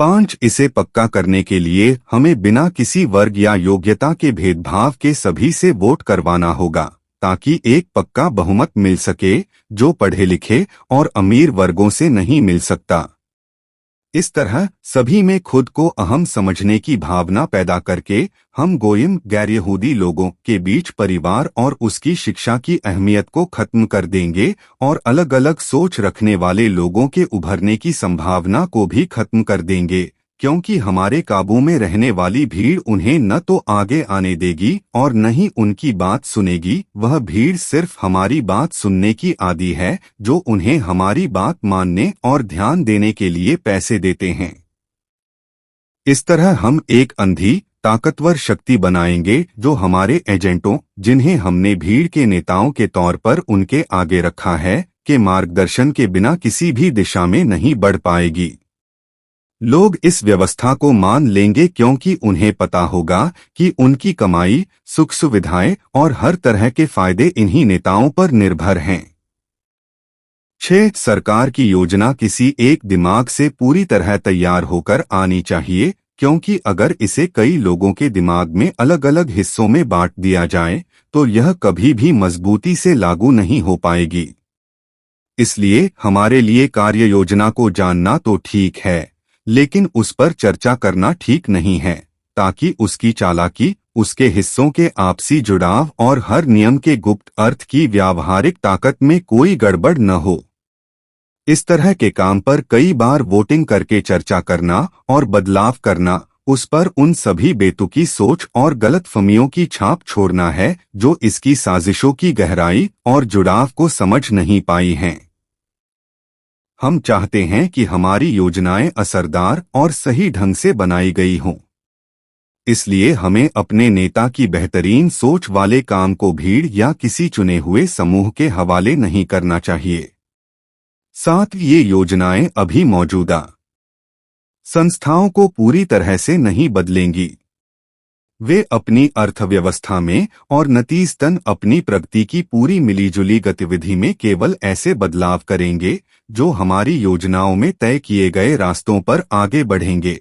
5. इसे पक्का करने के लिए हमें बिना किसी वर्ग या योग्यता के भेदभाव के सभी से वोट करवाना होगा, ताकि एक पक्का बहुमत मिल सके जो पढ़े लिखे और अमीर वर्गों से नहीं मिल सकता। इस तरह सभी में खुद को अहम समझने की भावना पैदा करके हम गोयम गैर यहूदी लोगों के बीच परिवार और उसकी शिक्षा की अहमियत को खत्म कर देंगे और अलग अलग सोच रखने वाले लोगों के उभरने की संभावना को भी खत्म कर देंगे, क्योंकि हमारे काबू में रहने वाली भीड़ उन्हें न तो आगे आने देगी और न ही उनकी बात सुनेगी। वह भीड़ सिर्फ हमारी बात सुनने की आदी है, जो उन्हें हमारी बात मानने और ध्यान देने के लिए पैसे देते हैं। इस तरह हम एक अंधी ताकतवर शक्ति बनाएंगे जो हमारे एजेंटों, जिन्हें हमने भीड़ के नेताओं के तौर पर उनके आगे रखा है, के मार्गदर्शन के बिना किसी भी दिशा में नहीं बढ़ पाएगी। लोग इस व्यवस्था को मान लेंगे क्योंकि उन्हें पता होगा कि उनकी कमाई, सुख सुविधाएं और हर तरह के फायदे इन्हीं नेताओं पर निर्भर हैं। 6. सरकार की योजना किसी एक दिमाग से पूरी तरह तैयार होकर आनी चाहिए, क्योंकि अगर इसे कई लोगों के दिमाग में अलग अलग हिस्सों में बांट दिया जाए तो यह कभी भी मजबूती से लागू नहीं हो पाएगी। इसलिए हमारे लिए कार्य योजना को जानना तो ठीक है, लेकिन उस पर चर्चा करना ठीक नहीं है, ताकि उसकी चालाकी, उसके हिस्सों के आपसी जुड़ाव और हर नियम के गुप्त अर्थ की व्यावहारिक ताकत में कोई गड़बड़ न हो। इस तरह के काम पर कई बार वोटिंग करके चर्चा करना और बदलाव करना, उस पर उन सभी बेतुकी सोच और गलतफहमियों की छाप छोड़ना है जो इसकी साजिशों की गहराई और जुड़ाव को समझ नहीं पाई हैं। हम चाहते हैं कि हमारी योजनाएं असरदार और सही ढंग से बनाई गई हों। इसलिए हमें अपने नेता की बेहतरीन सोच वाले काम को भीड़ या किसी चुने हुए समूह के हवाले नहीं करना चाहिए। 7. ये योजनाएं अभी मौजूदा संस्थाओं को पूरी तरह से नहीं बदलेंगी। वे अपनी अर्थव्यवस्था में और नतीजतन अपनी प्रगति की पूरी मिलीजुली गतिविधि में केवल ऐसे बदलाव करेंगे जो हमारी योजनाओं में तय किए गए रास्तों पर आगे बढ़ेंगे।